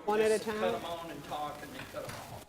One at a Just cut time? them on and talk and then cut them off.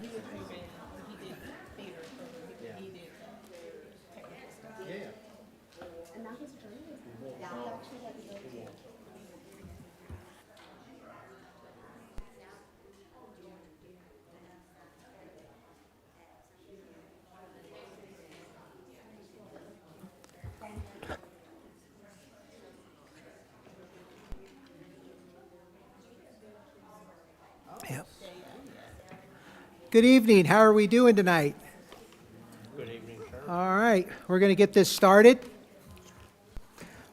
he was moving, he did theater, so he did technical stuff. And now he's journalism. He actually had to go to. Yep. Good evening. How are we doing tonight? Good evening, sir. All right, we're going to get this started.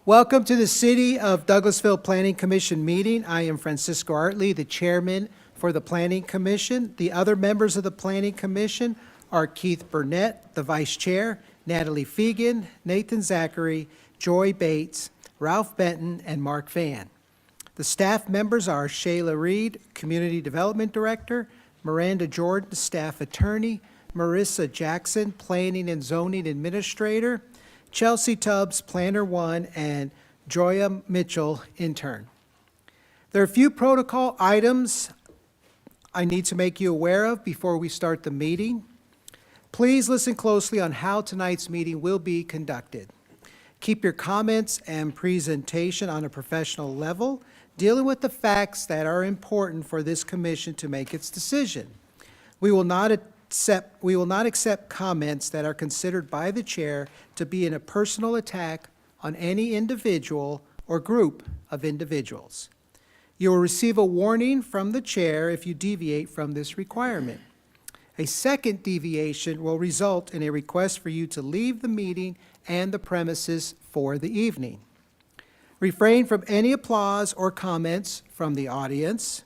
Welcome to the City of Douglasville Planning Commission meeting. I am Francisco Artley, the chairman for the Planning Commission. The other members of the Planning Commission are Keith Burnett, the vice chair, Natalie Fegan, Nathan Zachary, Joy Bates, Ralph Benton, and Mark Van. The staff members are Shayla Reed, Community Development Director, Miranda Jordan, Staff Attorney, Marissa Jackson, Planning and Zoning Administrator, Chelsea Tubbs, Planner 1, and Joya Mitchell, Intern. There are a few protocol items I need to make you aware of before we start the meeting. Please listen closely on how tonight's meeting will be conducted. Keep your comments and presentation on a professional level, dealing with the facts that are important for this commission to make its decision. We will not accept comments that are considered by the chair to be a personal attack on any individual or group of individuals. You will receive a warning from the chair if you deviate from this requirement. A second deviation will result in a request for you to leave the meeting and the premises for the evening. Refrain from any applause or comments from the audience.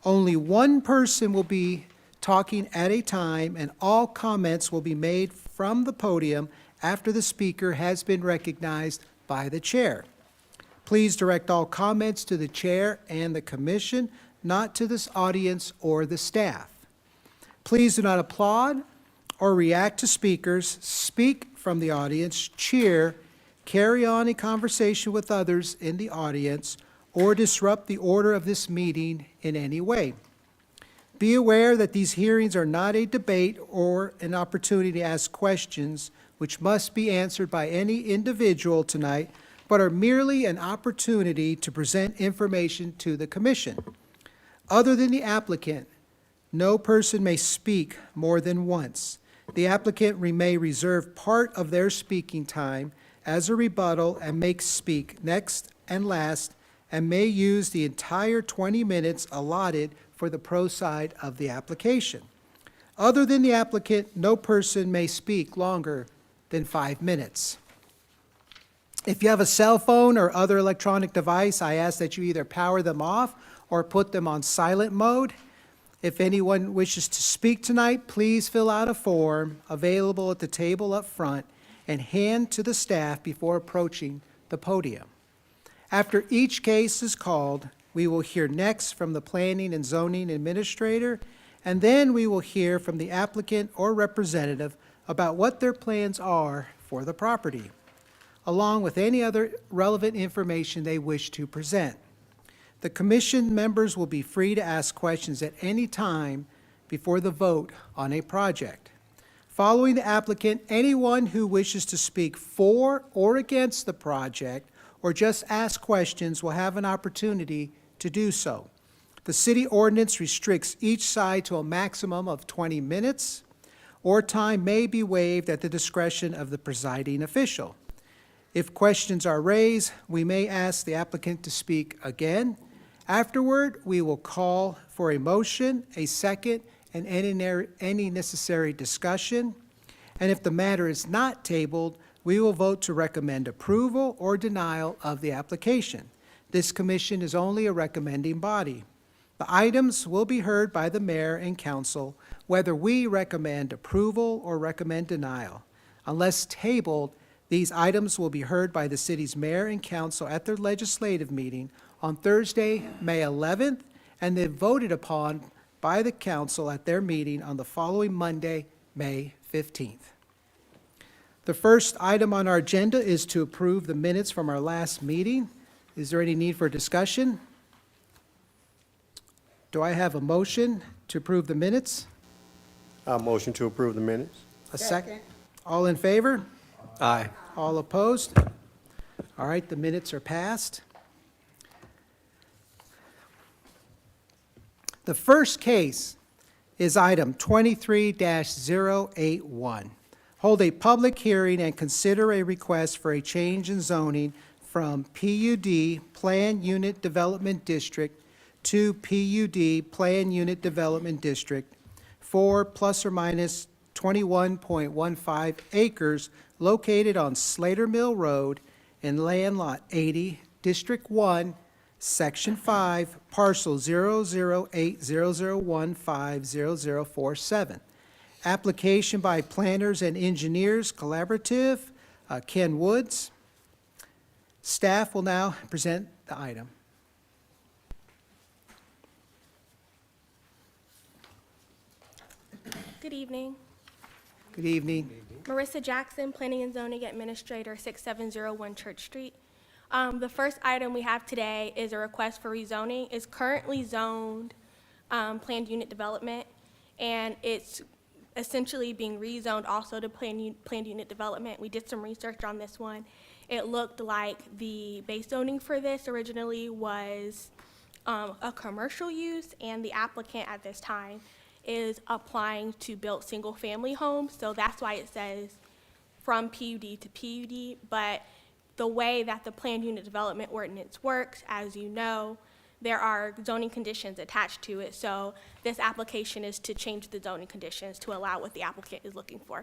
Only one person will be talking at a time, and all comments will be made from the podium after the speaker has been recognized by the chair. Please direct all comments to the chair and the commission, not to this audience or the staff. Please do not applaud or react to speakers, speak from the audience, cheer, carry on a conversation with others in the audience, or disrupt the order of this meeting in any way. Be aware that these hearings are not a debate or an opportunity to ask questions which must be answered by any individual tonight, but are merely an opportunity to present information to the commission. Other than the applicant, no person may speak more than once. The applicant may reserve part of their speaking time as a rebuttal and may speak next and last, and may use the entire 20 minutes allotted for the pro side of the application. Other than the applicant, no person may speak longer than 5 minutes. If you have a cell phone or other electronic device, I ask that you either power them off or put them on silent mode. If anyone wishes to speak tonight, please fill out a form available at the table up front and hand to the staff before approaching the podium. After each case is called, we will hear next from the Planning and Zoning Administrator, and then we will hear from the applicant or representative about what their plans are for the property, along with any other relevant information they wish to present. The commission members will be free to ask questions at any time before the vote on a project. Following the applicant, anyone who wishes to speak for or against the project or just ask questions will have an opportunity to do so. The city ordinance restricts each side to a maximum of 20 minutes, or time may be waived at the discretion of the presiding official. If questions are raised, we may ask the applicant to speak again. Afterward, we will call for a motion, a second, and any necessary discussion. And if the matter is not tabled, we will vote to recommend approval or denial of the application. This commission is only a recommending body. The items will be heard by the mayor and council, whether we recommend approval or recommend denial. Unless tabled, these items will be heard by the city's mayor and council at their legislative meeting on Thursday, May 11th, and then voted upon by the council at their meeting on the following Monday, May 15th. The first item on our agenda is to approve the minutes from our last meeting. Is there any need for discussion? Do I have a motion to approve the minutes? I'll motion to approve the minutes. A second. All in favor? Aye. All opposed? All right, the minutes are passed. The first case is item 23-081. Hold a public hearing and consider a request for a change in zoning from PUD Plan Unit Development District to PUD Plan Unit Development District for plus or minus 21.15 acres located on Slater Mill Road in Land Lot 80, District 1, Section 5, Parcel 00800150047. Application by Planners and Engineers Collaborative, Ken Woods. Staff will now present the item. Good evening. Good evening. Marissa Jackson, Planning and Zoning Administrator, 6701 Church Street. The first item we have today is a request for rezoning. It's currently zoned planned unit development, and it's essentially being rezoned also to planned unit development. We did some research on this one. It looked like the base zoning for this originally was a commercial use, and the applicant at this time is applying to build single-family homes, so that's why it says from PUD to PUD. But the way that the planned unit development ordinance works, as you know, there are zoning conditions attached to it, so this application is to change the zoning conditions to allow what the applicant is looking for.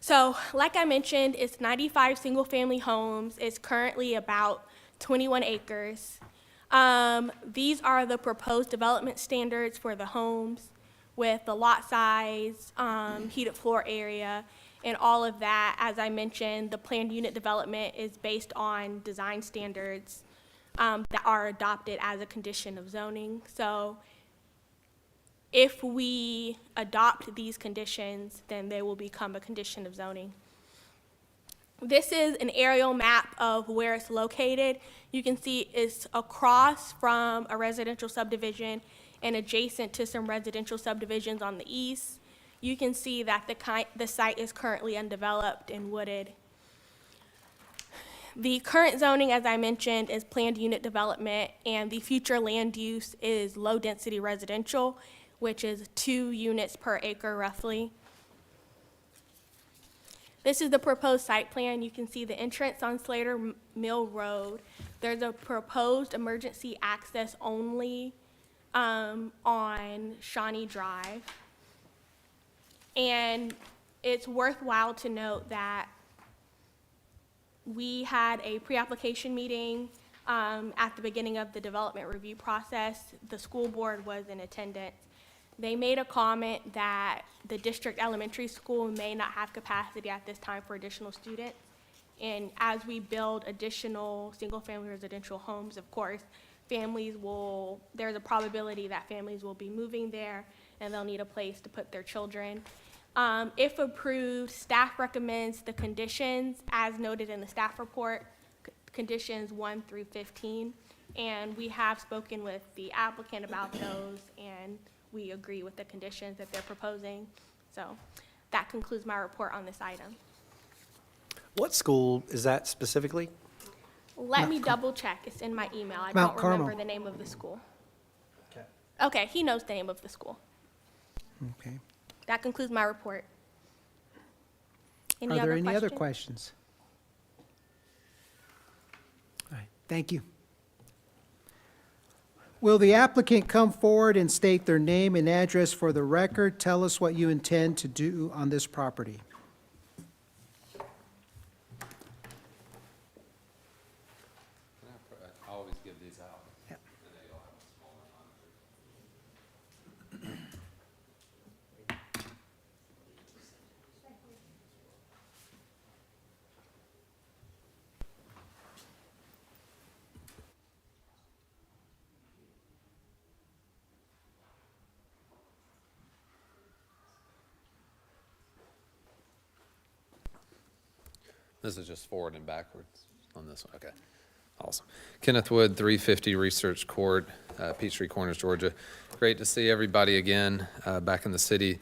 So, like I mentioned, it's 95 single-family homes. It's currently about 21 acres. These are the proposed development standards for the homes, with the lot size, heated floor area, and all of that. As I mentioned, the planned unit development is based on design standards that are adopted as a condition of zoning. So if we adopt these conditions, then they will become a condition of zoning. This is an aerial map of where it's located. You can see it's across from a residential subdivision and adjacent to some residential subdivisions on the east. You can see that the site is currently undeveloped and wooded. The current zoning, as I mentioned, is planned unit development, and the future land use is low-density residential, which is 2 units per acre roughly. This is the proposed site plan. You can see the entrance on Slater Mill Road. There's a proposed emergency access only on Shawnee Drive. And it's worthwhile to note that we had a pre-application meeting at the beginning of the development review process. The school board was in attendance. They made a comment that the district elementary school may not have capacity at this time for additional students. And as we build additional single-family residential homes, of course, there's a probability that families will be moving there and they'll need a place to put their children. If approved, staff recommends the conditions as noted in the staff report, conditions 1 through 15. And we have spoken with the applicant about those, and we agree with the conditions that they're proposing. So that concludes my report on this item. What school is that specifically? Let me double check. It's in my email. I Mount don't remember Carmel. the name of the school. Okay. Okay, he knows the name of the school. Okay. That concludes my report. Are there any other questions? All right, thank you. Will the applicant come forward and state their name and address for the record? Tell us what you intend to do on this property. I always give these out. This is just forward and backwards on this one. Okay. Awesome. Kenneth Wood, 350 Research Court, Peachtree Corners, Georgia. Great to see everybody again back in the city.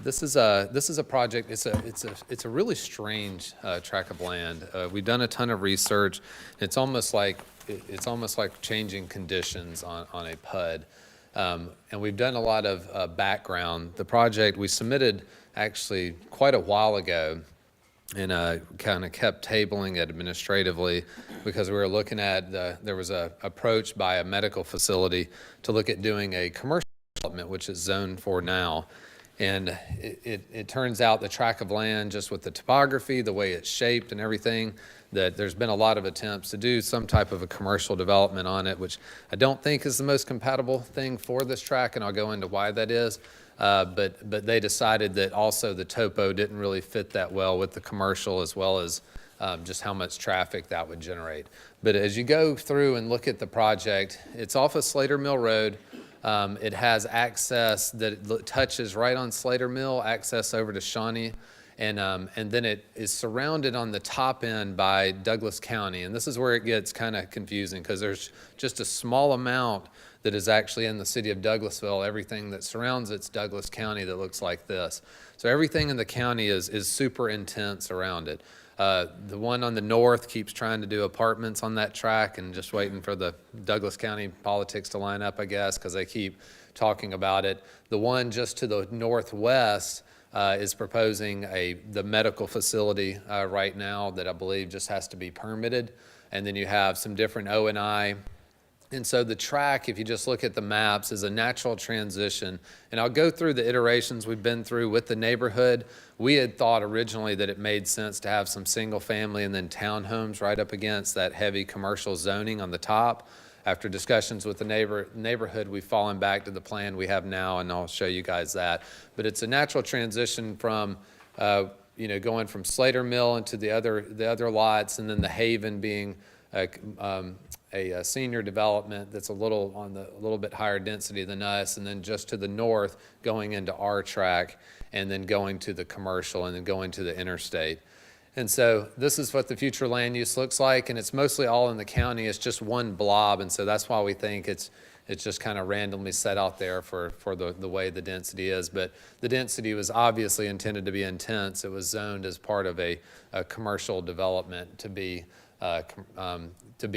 This is a project. It's a really strange tract of land. We've done a ton of research. It's almost like changing conditions on a PUD, and we've done a lot of background. The project we submitted actually quite a while ago, and kind of kept tabling it administratively because we were looking at there was a approach by a medical facility to look at doing a commercial development, which is zoned for now. And it turns out the tract of land, just with the topography, the way it's shaped and everything, that there's been a lot of attempts to do some type of a commercial development on it, which I don't think is the most compatible thing for this tract, and I'll go into why that is. But they decided that also the topo didn't really fit that well with the commercial, as well as just how much traffic that would generate. But as you go through and look at the project, it's off of Slater Mill Road. It has access that touches right on Slater Mill, access over to Shawnee, and then it is surrounded on the top end by Douglas County. And this is where it gets kind of confusing because there's just a small amount that is actually in the city of Douglasville. Everything that surrounds it's Douglas County that looks like this. So everything in the county is super intense around it. The one on the north keeps trying to do apartments on that track and just waiting for the Douglas County politics to line up, I guess, because they keep talking about it. The one just to the northwest is proposing the medical facility right now that I believe just has to be permitted. And then you have some different O&I. And so the track, if you just look at the maps, is a natural transition. And I'll go through the iterations we've been through with the neighborhood. We had thought originally that it made sense to have some single family and then townhomes right up against that heavy commercial zoning on the top. After discussions with the neighborhood, we've fallen back to the plan we have now, and I'll show you guys that. But it's a natural transition from going from Slater Mill into the other lots, and then the Haven being a senior development that's a little bit higher density than us, and then just to the north going into our track, and then going to the commercial, and then going to the interstate. And so this is what the future land use looks like, and it's mostly all in the county. It's just one blob, and so that's why we think it's just kind of randomly set out there for the way the density is. But the density was obviously intended to be intense. It was zoned as part of a commercial development to be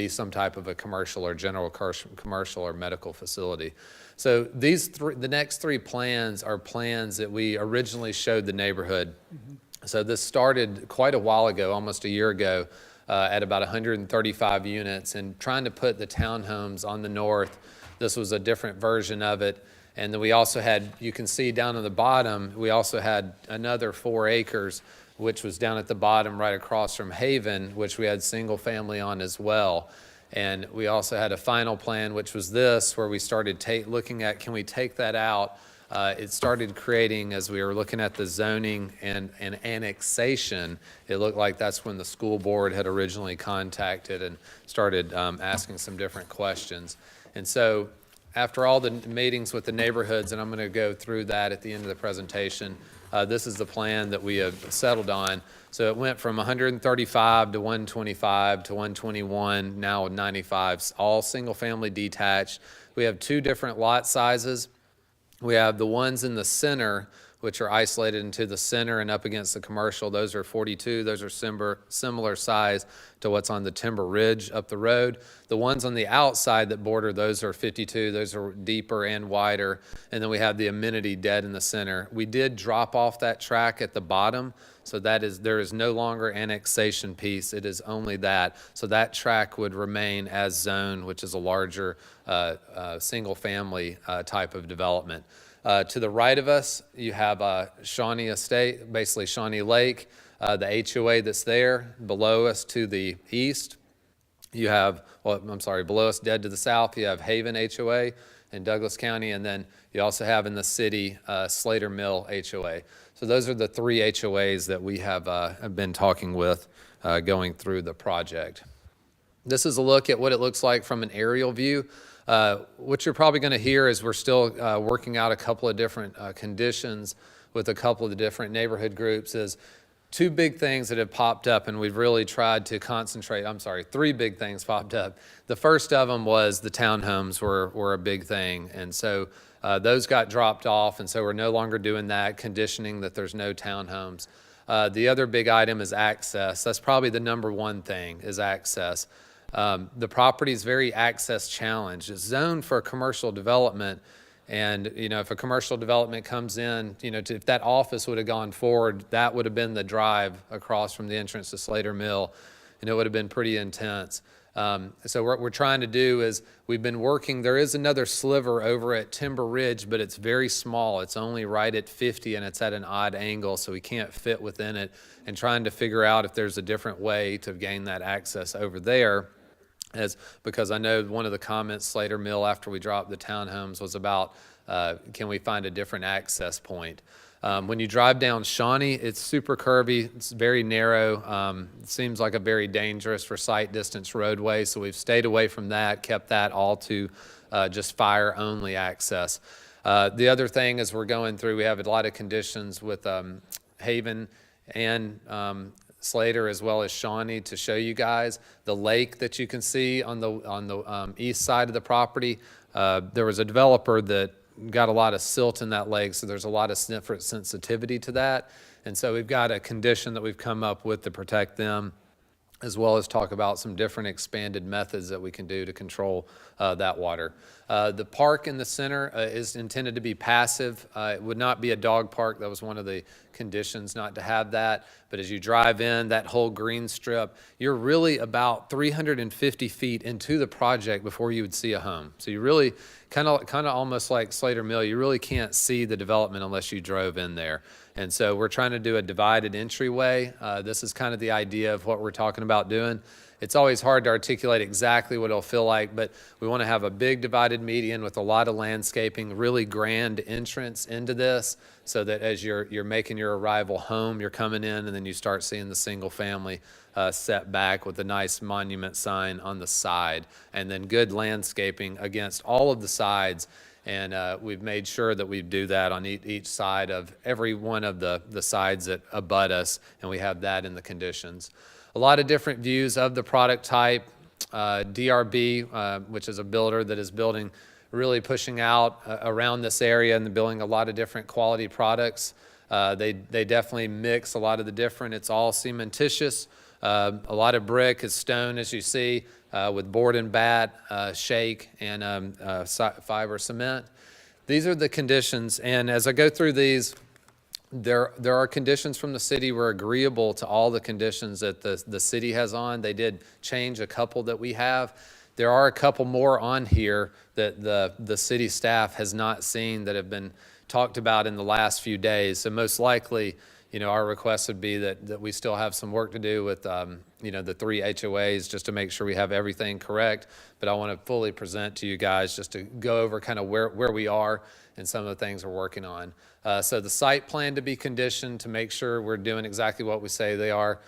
some type of a commercial or general commercial or medical facility. So the next three plans are plans that we originally showed the neighborhood. Mm-hmm. So this started quite a while ago, almost a year ago, at about 135 units, and trying to put the townhomes on the north. This was a different version of it. And then we also had, you can see down on the bottom, we also had another 4 acres, which was down at the bottom right across from Haven, which we had single family on as well. And we also had a final plan, which was this, where we started looking at, can we take that out? It started creating, as we were looking at the zoning and annexation, it looked like that's when the school board had originally contacted and started asking some different questions. And so after all the meetings with the neighborhoods, and I'm going to go through that at the end of the presentation, this is the plan that we have settled on. So it went from 135 to 125 to 121, now 95, all single family detached. We have 2 different lot sizes. We have the ones in the center, which are isolated into the center and up against the commercial. Those are 42. Those are similar size to what's on the Timber Ridge up the road. The ones on the outside that border, those are 52. Those are deeper and wider. And then we have the amenity dead in the center. We did drop off that track at the bottom. So there is no longer annexation piece. It is only that. So that track would remain as zoned, which is a larger single family type of development. To the right of us, you have Shawnee Estate, basically Shawnee Lake, the HOA that's there. Below us to the east, you have, below us dead to the south, you have Haven HOA in Douglas County, and then you also have in the city Slater Mill HOA. So those are the 3 HOAs that we have been talking with going through the project. This is a look at what it looks like from an aerial view. What you're probably going to hear is we're still working out a couple of different conditions with a couple of the different neighborhood groups. Is 2 big things that have popped up, and we've really tried to concentrate. 3 big things popped up. The first of them was the townhomes were a big thing, and so Those got dropped off, and so we're no longer doing that, conditioning that there's no townhomes. The other big item is access. That's probably the number one thing, is access. The property is very access challenged. It's zoned for commercial development, and if a commercial development comes in, if that office would have gone forward, that would have been the drive across from the entrance to Slater Mill, and it would have been pretty intense. So what we're trying to do is we've been working. There is another sliver over at Timber Ridge, but it's very small. It's only right at 50, and it's at an odd angle, so we can't fit within it. And trying to figure out if there's a different way to gain that access over there. Because I know one of the comments, Slater Mill, after we dropped the townhomes, was about can we find a different access point? When you drive down Shawnee, it's super curvy. It's very narrow. It seems like a very dangerous for sight distance roadway, so we've stayed away from that, kept that all to just fire-only access. The other thing is we're going through, we have a lot of conditions with Haven and Slater as well as Shawnee to show you guys. The lake that you can see on the east side of the property, there was a developer that got a lot of silt in that lake, so there's a lot of different sensitivity to that. And so we've got a condition that we've come up with to protect them, as well as talk about some different expanded methods that we can do to control that water. The park in the center is intended to be passive. It would not be a dog park. That was one of the conditions, not to have that. But as you drive in, that whole green strip, you're really about 350 feet into the project before you would see a home. So you really, kind of almost like Slater Mill, you really can't see the development unless you drove in there. And so we're trying to do a divided entryway. This is kind of the idea of what we're talking about doing. It's always hard to articulate exactly what it'll feel like, but we want to have a big divided median with a lot of landscaping, really grand entrance into this, so that as you're making your arrival home, you're coming in and then you start seeing the single family set back with a nice monument sign on the side, and then good landscaping against all of the sides. And we've made sure that we do that on each side of every one of the sides that abut us, and we have that in the conditions. A lot of different views of the product type. DRB, which is a builder that is building, really pushing out around this area and building a lot of different quality products. They definitely mix a lot of the different. It's all cementitious. A lot of brick is stone, as you see, with board and bat, shake, and fiber cement. These are the conditions, and as I go through these, there are conditions from the city. We're agreeable to all the conditions that the city has on. They did change a couple that we have. There are a couple more on here that the city staff has not seen that have been talked about in the last few days. So most likely, our request would be that we still have some work to do with, the 3 HOAs just to make sure we have everything correct. But I want to fully present to you guys just to go over kind of where we are and some of the things we're working on. So the site plan to be conditioned to make sure we're doing exactly what we say they are.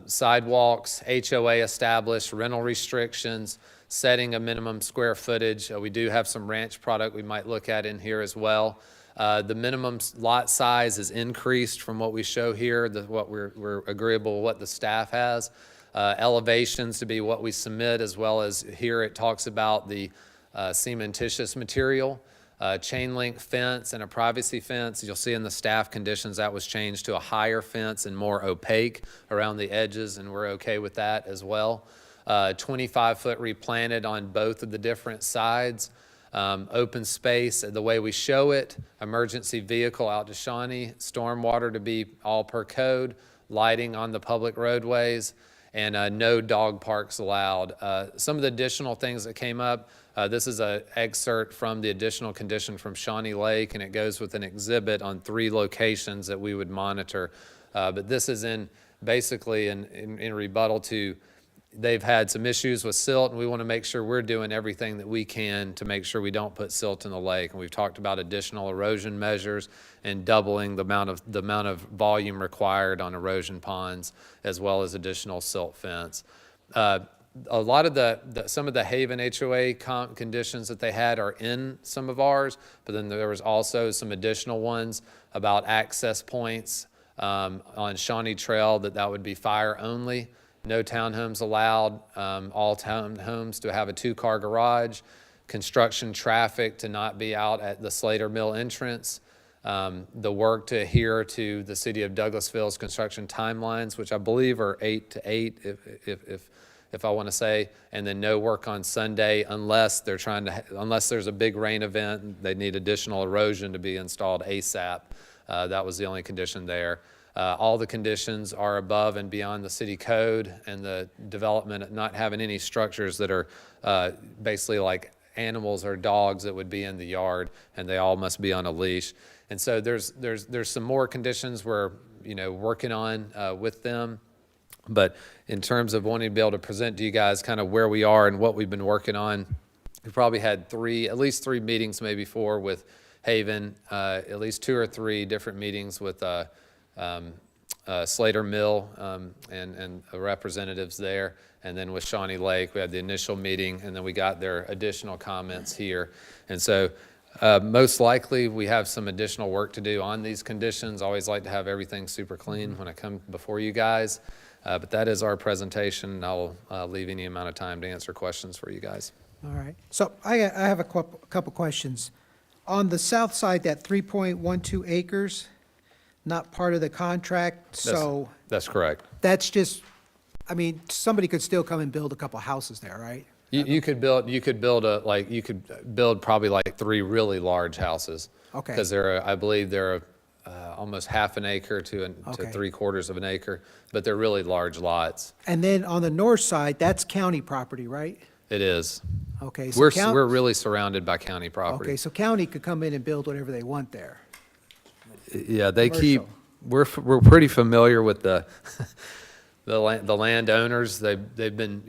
Sidewalks, HOA established, rental restrictions, setting a minimum square footage. We do have some ranch product we might look at in here as well. The minimum lot size is increased from what we show here, what we're agreeable with what the staff has. Elevations to be what we submit, as well as here it talks about the cementitious material. Chain link fence and a privacy fence. You'll see in the staff conditions that was changed to a higher fence and more opaque around the edges, and we're okay with that as well. 25-foot replanted on both of the different sides. Open space, the way we show it, emergency vehicle out to Shawnee, stormwater to be all per code, lighting on the public roadways, and no dog parks allowed. Some of the additional things that came up, this is an excerpt from the additional condition from Shawnee Lake, and it goes with an exhibit on 3 locations that we would monitor. But this is basically in rebuttal to, they've had some issues with silt, and we want to make sure we're doing everything that we can to make sure we don't put silt in the lake. And we've talked about additional erosion measures and doubling the amount of volume required on erosion ponds, as well as additional silt fence. A lot of some of the Haven HOA conditions that they had are in some of ours, but then there was also some additional ones about access points on Shawnee Trail that would be fire only. No townhomes allowed, all townhomes to have a 2-car garage, construction traffic to not be out at the Slater Mill entrance, the work to adhere to the city of Douglasville's construction timelines, which I believe are 8 to 8, if I want to say, and then no work on Sunday unless they're unless there's a big rain event, and they need additional erosion to be installed ASAP. That was the only condition there. All the conditions are above and beyond the city code, and the development not having any structures that are basically like animals or dogs that would be in the yard, and they all must be on a leash. And so there's some more conditions we're working on with them. But in terms of wanting to be able to present to you guys kind of where we are and what we've been working on, we probably had at least three meetings, maybe four, with Haven, at least 2 or 3 different meetings with Slater Mill and representatives there. And then with Shawnee Lake, we had the initial meeting, and then we got their additional comments here. And so most likely we have some additional work to do on these conditions. I always like to have everything super clean when I come before you guys. But that is our presentation. I'll leave any amount of time to answer questions for you guys. All right. So I have a couple questions. On the south side, that 3.12 acres, not part of the contract, so That's correct. that's just, I mean, somebody could still come and build a couple houses there, right? You could build probably like 3 really large houses. Okay. Because I believe they're almost half an acre to Okay. 3/4 of an acre, but they're really large lots. And then on the north side, that's county property, right? It is. Okay. So We're really surrounded by county property. Okay, so county could come in and build whatever they want there. Yeah, they keep, Commercial. we're pretty familiar with the landowners. They've been,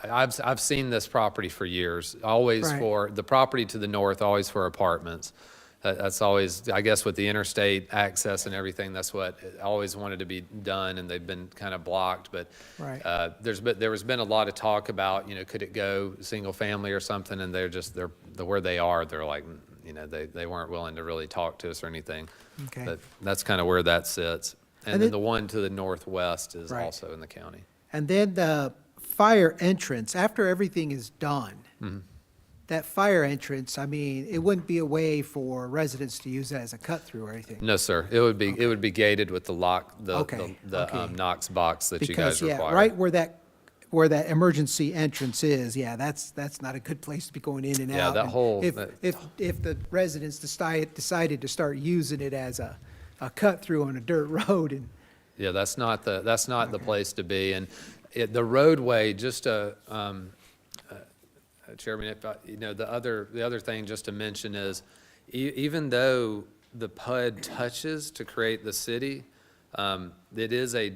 I've seen this property for years, always Right. for, the property to the north, always for apartments. That's always, I guess with the interstate access and everything, that's what always wanted to be done, and they've been kind of blocked. But Right. there has been a lot of talk about, could it go single family or something, and they're where they are, they're like, they weren't willing to really talk to us or anything. Okay. But that's kind of where that sits. And And then it- the one to the northwest is Right. also in the county. And then the fire entrance, after everything is done, Mm-hmm. that fire entrance, I mean, it wouldn't be a way for residents to use that as a cut-through or anything. No, sir. It would be gated with the lock, Okay, okay. Knox box that you Because, guys yeah, require. right where that emergency entrance is, yeah, that's not a good place to be going in and out. Yeah, that And whole- If the residents decided to start using it as a cut-through on a dirt road, and, Yeah, that's not the place to be. And the roadway, just Chairman, the other thing just to mention is, even though the PUD touches to create the city, it is a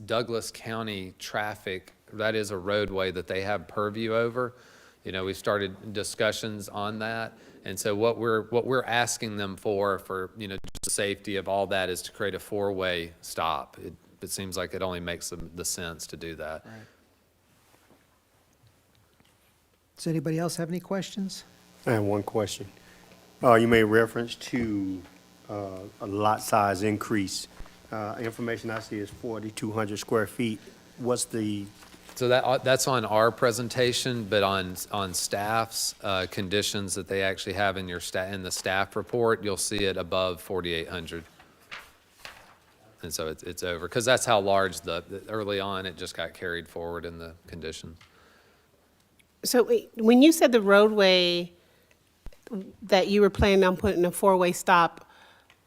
Douglas County traffic, that is a roadway that they have purview over. We've started discussions on that. And so what we're asking them for just the safety of all that is to create a 4-way stop. It seems like it only makes the sense to do that. does anybody else have any questions? I have one question. You made reference to a lot size increase. Information I see is 4,200 square feet. What's the, So that's on our presentation, but on staff's conditions that they actually have in in the staff report, you'll see it above 4,800. And so it's over, because that's how large early on, it just got carried forward in the condition. So when you said the roadway that you were planning on putting a 4-way stop,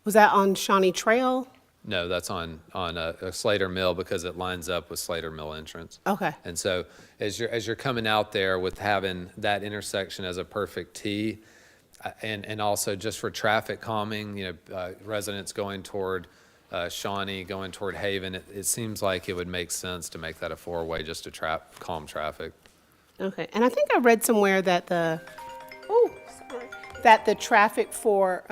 was that on Shawnee Trail? No, that's on a Slater Mill, because it lines up with Slater Mill entrance. Okay. And so as you're coming out there with having that intersection as a perfect T, and also just for traffic calming, residents going toward Shawnee, going toward Haven, it seems like it would make sense to make that a 4-way just to calm traffic. Okay, and I think I read somewhere that the traffic for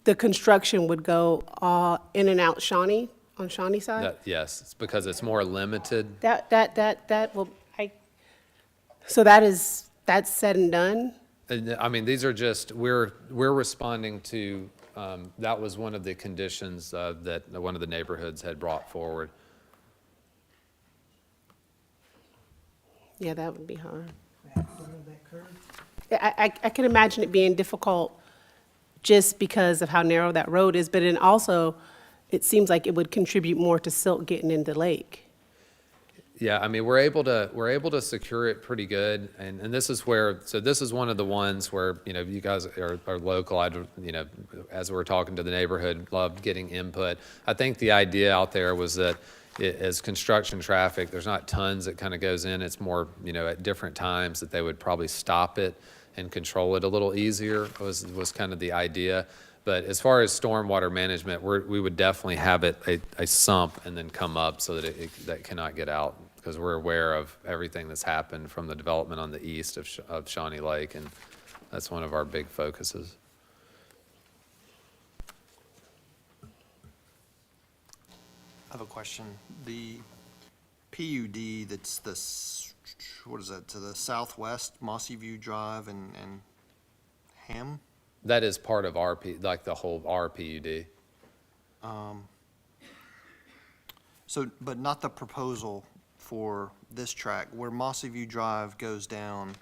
the construction would go in and out Shawnee, on Shawnee side? Yes, it's because it's more limited. So that's said and done? And, I mean, these are just, we're responding to, that was one of the conditions that one of the neighborhoods had brought forward. Yeah, that would be hard. I can imagine it being difficult just because of how narrow that road is, but then also, it seems like it would contribute more to silt getting in the lake. Yeah, I mean, we're able to secure it pretty good, and this is where, so this is one of the ones where, you know, you guys are local, as we're talking to the neighborhood, loved getting input. I think the idea out there was that as construction traffic, there's not tons that kind of goes in, it's more, you know, at different times that they would probably stop it and control it a little easier was kind of the idea. But as far as stormwater management, we would definitely have it a sump and then come up so that that cannot get out, because we're aware of everything that's happened from the development on the east of Shawnee Lake, and that's one of our big focuses. I have a question. The PUD that's what is that, to the southwest, Mossy View Drive and Ham? That is part of like the whole RPUD. So, but not the proposal for this track, where Mossy View Drive goes down,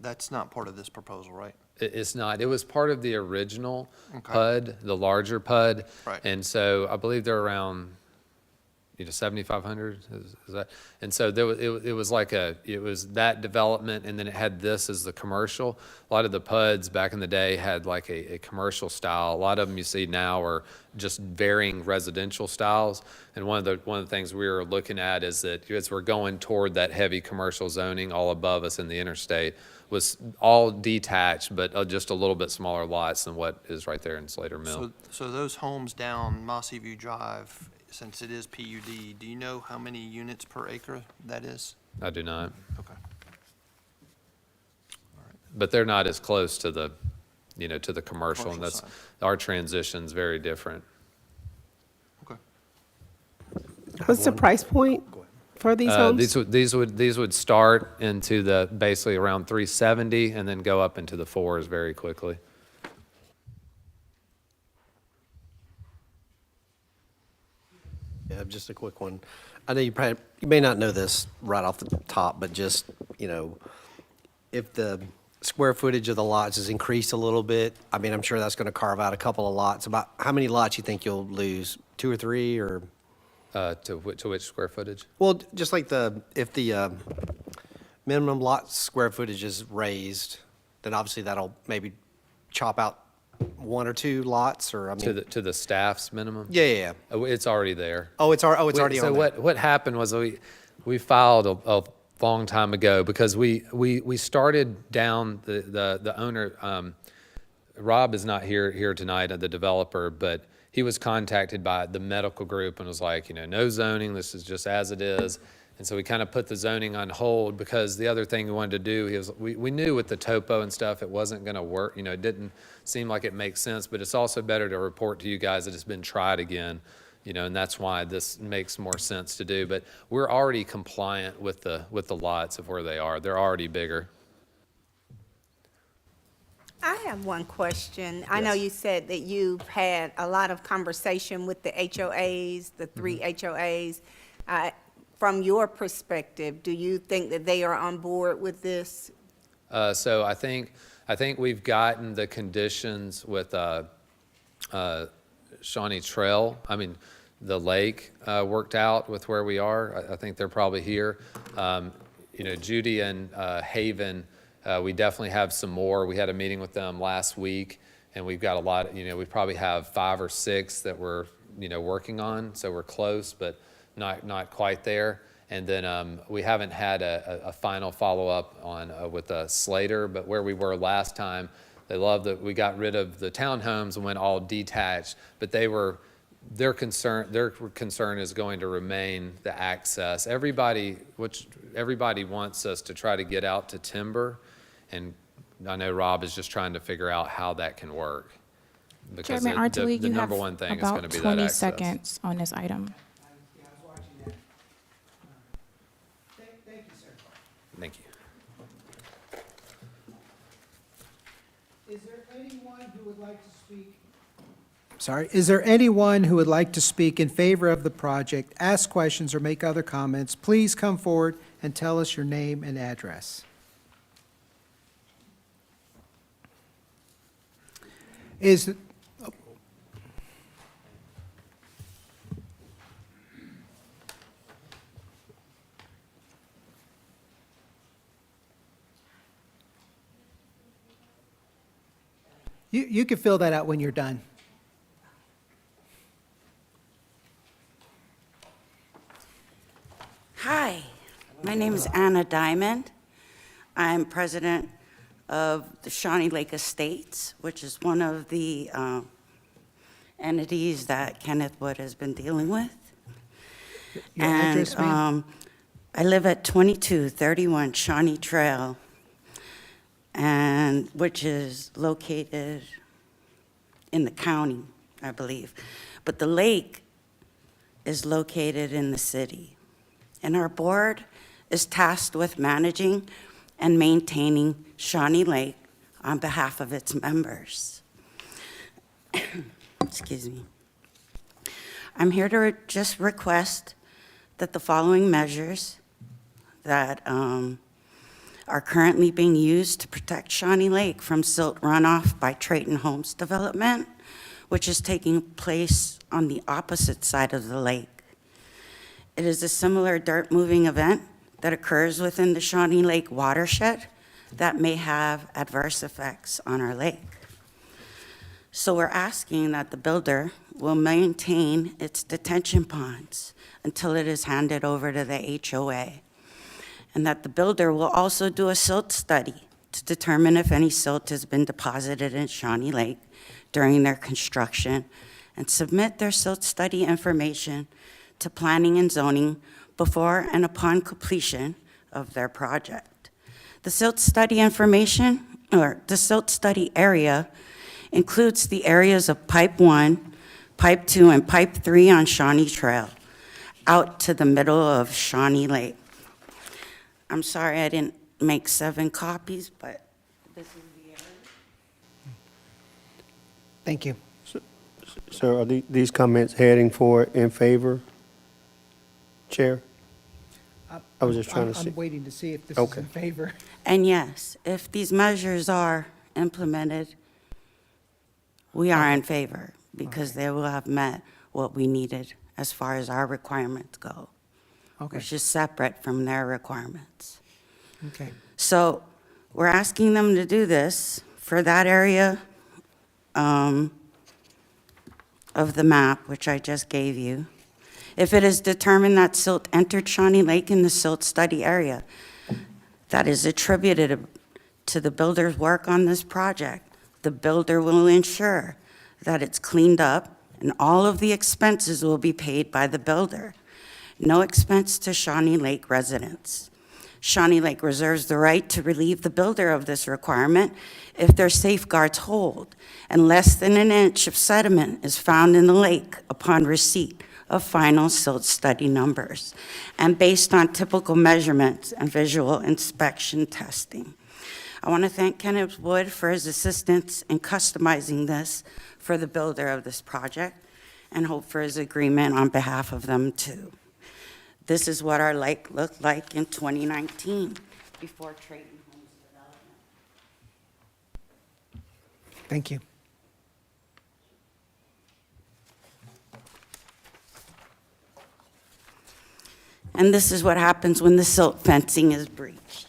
that's not part of this proposal, right? It's not. It was part of the original Okay. PUD, the larger PUD. Right. And so I believe they're around, 7,500, is that? And so there was, it was like it was that development, and then it had this as the commercial. A lot of the PUDs back in the day had like a commercial style. A lot of them you see now are just varying residential styles. And one of the things we were looking at is that as we're going toward that heavy commercial zoning all above us in the interstate, was all detached, but just a little bit smaller lots than what is right there in Slater Mill. So those homes down Mossy View Drive, since it is PUD, do you know how many units per acre that is? I do not. Okay. But they're not as close to the, to the commercial, and Commercial that's, side. our transition's very different. Okay. What's the price point for these homes? These would start into the, basically around 370, and then go up into the fours very quickly. Yeah, just a quick one. I know you may not know this right off the top, but just, if the square footage of the lots is increased a little bit, I mean, I'm sure that's going to carve out a couple of lots. About how many lots you think you'll lose? 2 or 3, or? To which square footage? Well, just like if the minimum lot square footage is raised, then obviously that'll maybe chop out 1 or 2 lots, or, I mean. To the staff's minimum? Yeah. Oh, it's already there. Oh, it's already on there. So what happened was we filed a long time ago, because we started down the owner, Rob is not here tonight, the developer, but he was contacted by the medical group and was like, no zoning, this is just as it is. And so we kind of put the zoning on hold, because the other thing we wanted to do we knew with the topo and stuff, it wasn't going to work. It didn't seem like it makes sense, but it's also better to report to you guys that it's been tried again, and that's why this makes more sense to do. But we're already compliant with the lots of where they are. They're already bigger. I have one question. I know you said that you've had a lot of conversation with the HOAs, the 3 HOAs. From your perspective, do you think that they are on board with this? So I think we've gotten the conditions with Shawnee Trail, the lake, worked out with where we are. I think they're probably here. Judy and Haven, we definitely have some more. We had a meeting with them last week, and we've got a lot, we probably have 5 or 6 that we're, working on. So we're close, but not quite there. And then we haven't had a final follow-up on with Slater, but where we were last time, they loved that we got rid of the townhomes and went all detached, but their concern is going to remain the access. Everybody wants us to try to get out to timber, and I know Rob is just trying to figure out how that can work. Because Chairman Artuli, the you have number one thing is going to about be that 20 access. seconds on this item. Thank you, sir. Thank you. Is there anyone who would like to speak Sorry, is there anyone who would like to speak in favor of the project, ask questions, or make other comments? Please come forward and tell us your name and address. Is, you can fill that out when you're done. Hi, my name is Anna Diamond. I'm president of the Shawnee Lake Estates, which is one of the entities that Kenneth Wood has been dealing with. Your address, ma'am? I live at 2231 Shawnee Trail, and which is located in the county, I believe. But the lake is located in the city. And our board is tasked with managing and maintaining Shawnee Lake on behalf of its members. Excuse me. I'm here to just request that the following measures that are currently being used to protect Shawnee Lake from silt runoff by Trayton Homes Development, which is taking place on the opposite side of the lake. It is a similar dirt moving event that occurs within the Shawnee Lake watershed that may have adverse effects on our lake. So we're asking that the builder will maintain its detention ponds until it is handed over to the HOA, and that the builder will also do a silt study to determine if any silt has been deposited in Shawnee Lake during their construction, and submit their silt study information to planning and zoning before and upon completion of their project. The silt study information, or the silt study area, includes the areas of Pipe 1, Pipe 2, and Pipe 3 on Shawnee Trail, out to the middle of Shawnee Lake. I'm sorry I didn't make 7 copies, but this is the area. Thank you. So are these comments heading for in favor, Chair? I was just trying to see. I'm waiting to see if this is Okay. in favor. And yes, if these measures are implemented, we are in favor, because they will have met what we needed as far as our requirements go, Okay, which is separate from their requirements. okay. So we're asking them to do this for that area of the map, which I just gave you. If it is determined that silt entered Shawnee Lake in the silt study area, that is attributed to the builder's work on this project, the builder will ensure that it's cleaned up and all of the expenses will be paid by the builder. No expense to Shawnee Lake residents. Shawnee Lake reserves the right to relieve the builder of this requirement if their safeguards hold and less than an inch of sediment is found in the lake upon receipt of final silt study numbers and based on typical measurements and visual inspection testing. I want to thank Kenneth Wood for his assistance in customizing this for the builder of this project, and hope for his agreement on behalf of them too. This is what our lake looked like in 2019, before Trayton Homes Development. Thank you. And this is what happens when the silt fencing is breached.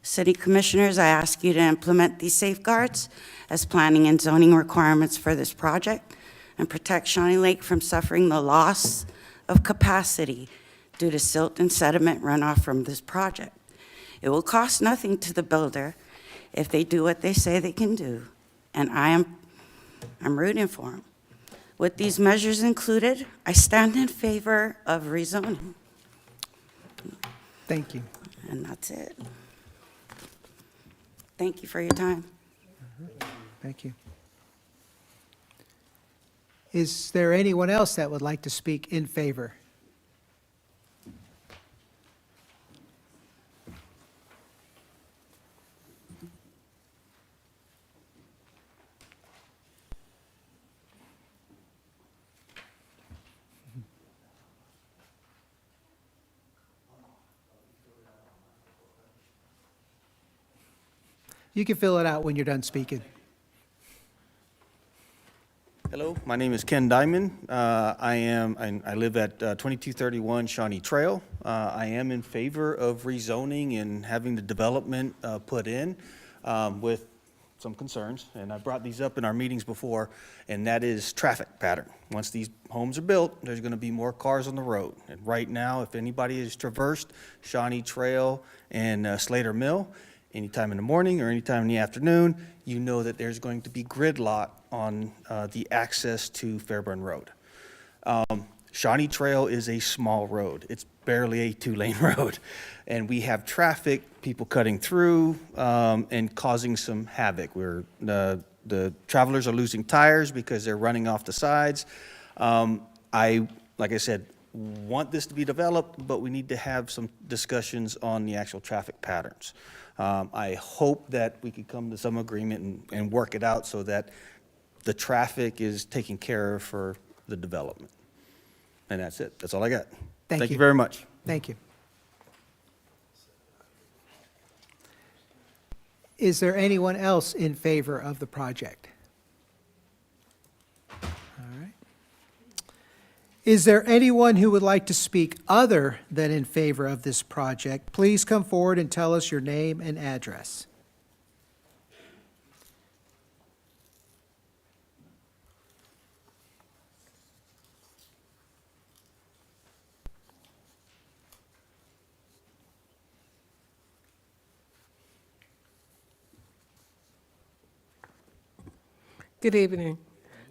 City Commissioners, I ask you to implement these safeguards as planning and zoning requirements for this project and protect Shawnee Lake from suffering the loss of capacity due to silt and sediment runoff from this project. It will cost nothing to the builder if they do what they say they can do, and I'm rooting for them. With these measures included, I stand in favor of rezoning, Thank you. and that's it. Thank you for your time. Thank you. Is there anyone else that would like to speak in favor? You can fill it out when you're done speaking. Hello, my name is Ken Diamond. I live at 2231 Shawnee Trail. I am in favor of rezoning and having the development put in with some concerns, and I brought these up in our meetings before, and that is traffic pattern. Once these homes are built, there's going to be more cars on the road. And right now, if anybody has traversed Shawnee Trail and Slater Mill, anytime in the morning or anytime in the afternoon, you know that there's going to be gridlock on the access to Fairburn Road. Shawnee Trail is a small road. It's barely a two-lane road. And we have traffic, people cutting through and causing some havoc. The travelers are losing tires because they're running off the sides. Like I said, want this to be developed, but we need to have some discussions on the actual traffic patterns. I hope that we could come to some agreement and work it out so that the traffic is taken care of for the development. And that's it. That's all I got. Thank you very much. Thank you. Is there anyone else in favor of the project? All right. Is there anyone who would like to speak other than in favor of this project? Please come forward and tell us your name and address. Good evening.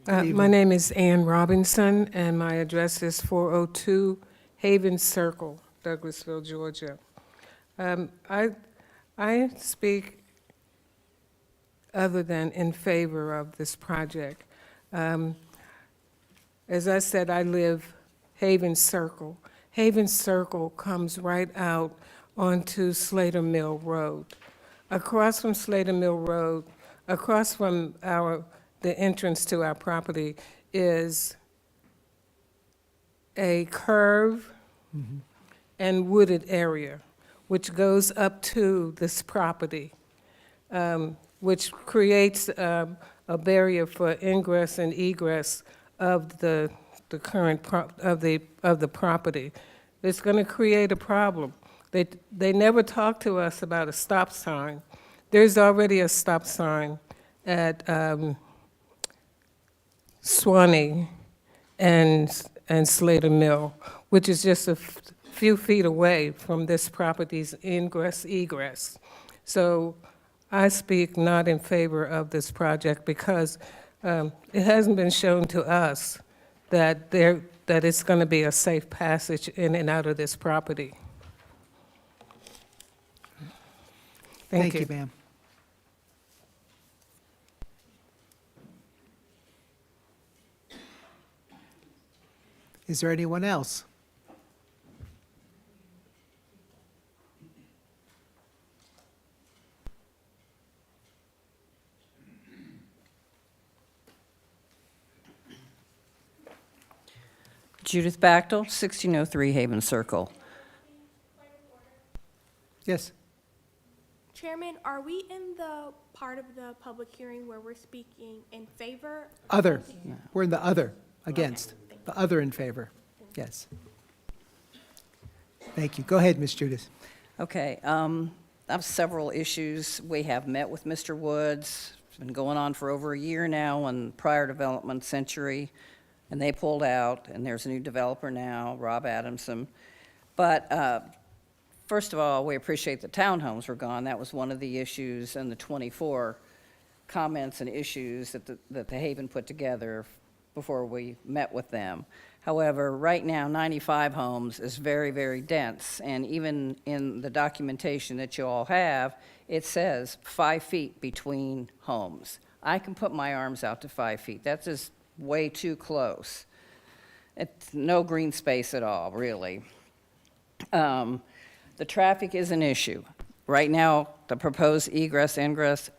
evening. My name is Ann Robinson, and my address is 402 Haven Circle, Douglasville, Georgia. I speak other than in favor of this project. As I said, I live Haven Circle. Haven Circle comes right out onto Slater Mill Road. Across from Slater Mill Road, across from the entrance to our property is a curve and wooded area, which goes up to this property, which creates a barrier for ingress and egress of the current of the property. It's going to create a problem. They never talk to us about a stop sign. There's already a stop sign at Swanee and Slater Mill, which is just a few feet away from this property's ingress egress. So I speak not in favor of this project because it hasn't been shown to us that it's going to be a safe passage in and out of this property. Thank you, ma'am. Is there anyone else? Judith Bachtel, 1603 Haven Circle. Yes. Chairman, are we in the part of the public hearing where we're speaking in favor? Other. We're in the other, against. The other in favor. Yes. Thank you. Go ahead, Ms. Judith. Okay, I have several issues. We have met with Mr. Woods. It's been going on for over a year now on prior development Century, and they pulled out, and there's a new developer now, Rob Adamson. But first of all, we appreciate the townhomes were gone. That was one of the issues and the 24 comments and issues that the Haven put together before we met with them. However, right now, 95 homes is very, very dense, and even in the documentation that you all have, it says 5 feet between homes. I can put my arms out to 5 feet. That's just way too close. It's no green space at all, really. The traffic is an issue. Right now, the proposed ingress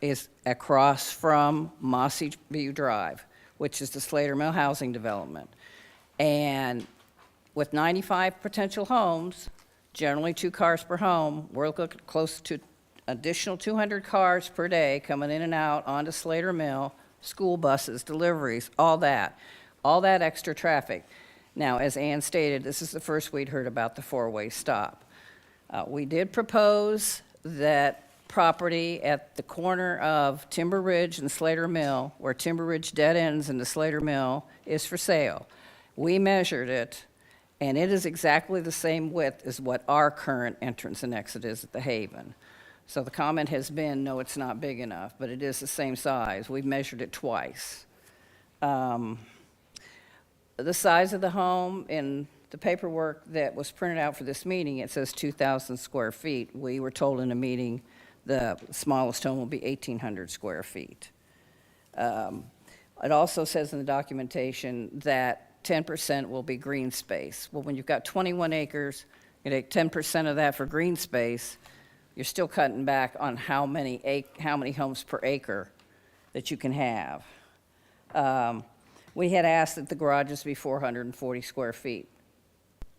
is across from Mossy View Drive, which is the Slater Mill housing development. And with 95 potential homes, generally 2 cars per home, we're looking close to additional 200 cars per day coming in and out onto Slater Mill, school buses, deliveries, all that extra traffic. Now, as Ann stated, this is the first we'd heard about the four-way stop. We did propose that property at the corner of Timber Ridge and Slater Mill, where Timber Ridge dead ends into Slater Mill, is for sale. We measured it, and it is exactly the same width as what our current entrance and exit is at the Haven. So the comment has been, no, it's not big enough, but it is the same size. We've measured it twice. The size of the home, in the paperwork that was printed out for this meeting, it says 2,000 square feet. We were told in a meeting the smallest home will be 1,800 square feet. It also says in the documentation that 10% will be green space. Well, when you've got 21 acres, you take 10% of that for green space, you're still cutting back on how many homes per acre that you can have. We had asked that the garages be 440 square feet.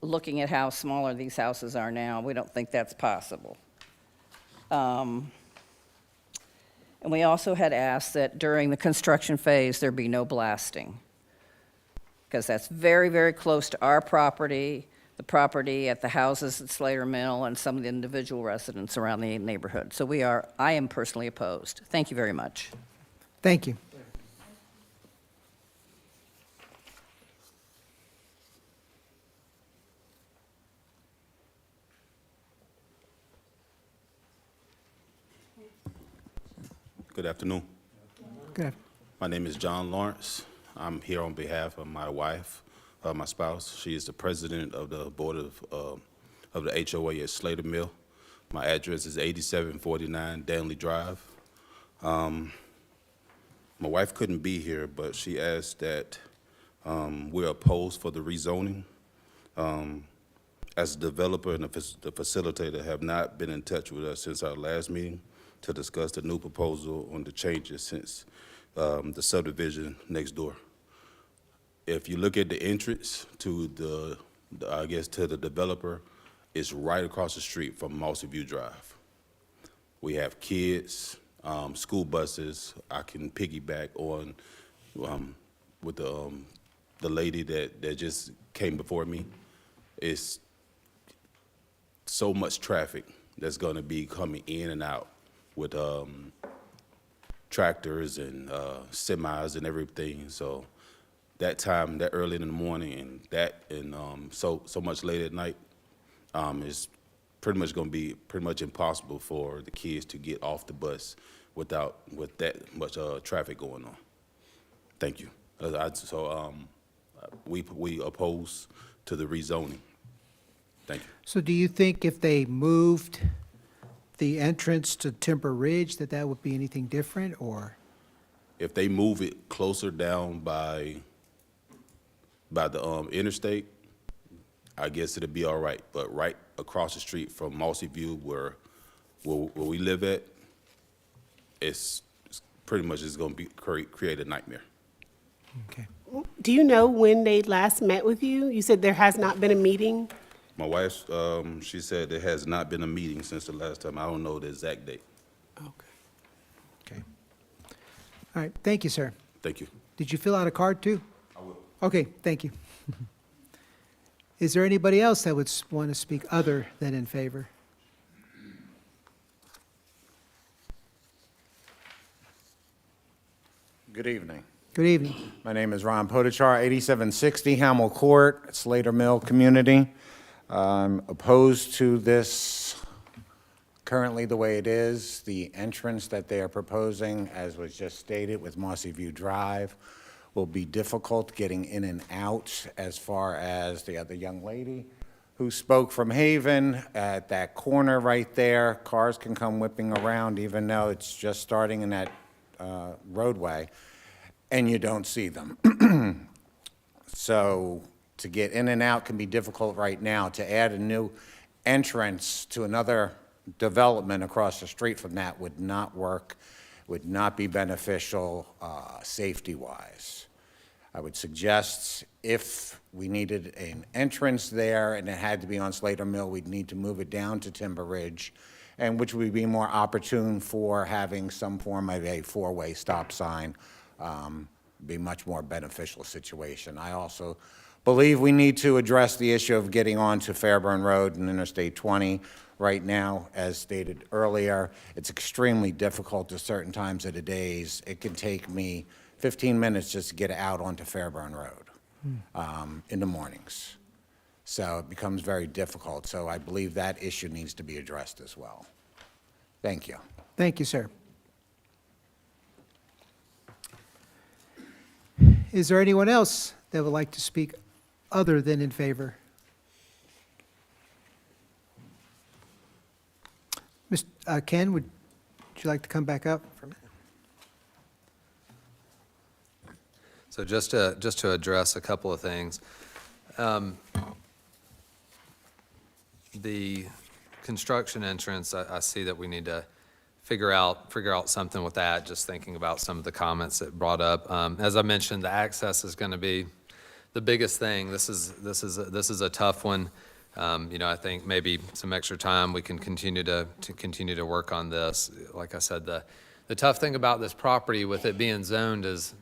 Looking at how smaller these houses are now, we don't think that's possible. And we also had asked that during the construction phase, there be no blasting, because that's very, very close to our property, the property at the houses at Slater Mill, and some of the individual residents around the neighborhood. So I am personally opposed. Thank you very much. Thank you. Good afternoon. Good. My name is John Lawrence. I'm here on behalf of my wife, my spouse. She is the president of the board of the HOA at Slater Mill. My address is 8749 Danley Drive. My wife couldn't be here, but she asked that we're opposed for the rezoning. As a developer and the facilitator have not been in touch with us since our last meeting to discuss the new proposal on the changes since the subdivision next door. If you look at the entrance to to the developer, it's right across the street from Mossy View Drive. We have kids, school buses. I can piggyback on with the lady that just came before me. It's so much traffic that's going to be coming in and out with tractors and semis and everything. So that time, that early in the morning, and so much late at night, is pretty much going to be pretty much impossible for the kids to get off the bus with that much traffic going on. Thank you. We oppose to the rezoning. Thank you. So do you think if they moved the entrance to Timber Ridge, that would be anything different, or? If they move it closer down by the interstate, I guess it'd be all right. But right across the street from Mossy View, where we live at, it's pretty much just going to be create a nightmare. Okay. Do you know when they last met with you? You said there has not been a meeting? My wife, she said there has not been a meeting since the last time. I don't know the exact date. Okay. All right, thank you, sir. Thank you. Did you fill out a card, too? I will. Okay, thank you. Is there anybody else that would want to speak other than in favor? Good evening. Good evening. My name is Ron Potachar, 8760 Hamel Court, Slater Mill Community. I'm opposed to this currently the way it is. The entrance that they are proposing, as was just stated with Mossy View Drive, will be difficult getting in and out. As far as the other young lady who spoke from Haven, at that corner right there, cars can come whipping around even though it's just starting in that roadway, and you don't see them. So to get in and out can be difficult right now. To add a new entrance to another development across the street from that would not work, would not be beneficial safety-wise. I would suggest if we needed an entrance there and it had to be on Slater Mill, we'd need to move it down to Timber Ridge and which would be more opportune for having some form of a four-way stop sign, be much more beneficial situation. I also believe we need to address the issue of getting onto Fairburn Road and Interstate 20. Right now, as stated earlier, it's extremely difficult at certain times of the days. It can take me 15 minutes just to get out onto Fairburn Road in the mornings. So it becomes very difficult. So I believe that issue needs to be addressed as well. Thank you. Thank you, sir. Is there anyone else that would like to speak other than in favor? Ken, would you like to come back up for a minute? So just to address a couple of things. The construction entrance, I see that we need to figure out something with that, just thinking about some of the comments that brought up. As I mentioned, the access is going to be the biggest thing. This is a tough one. I think maybe some extra time we can continue to work on this. Like I said, the tough thing about this property with it being zoned is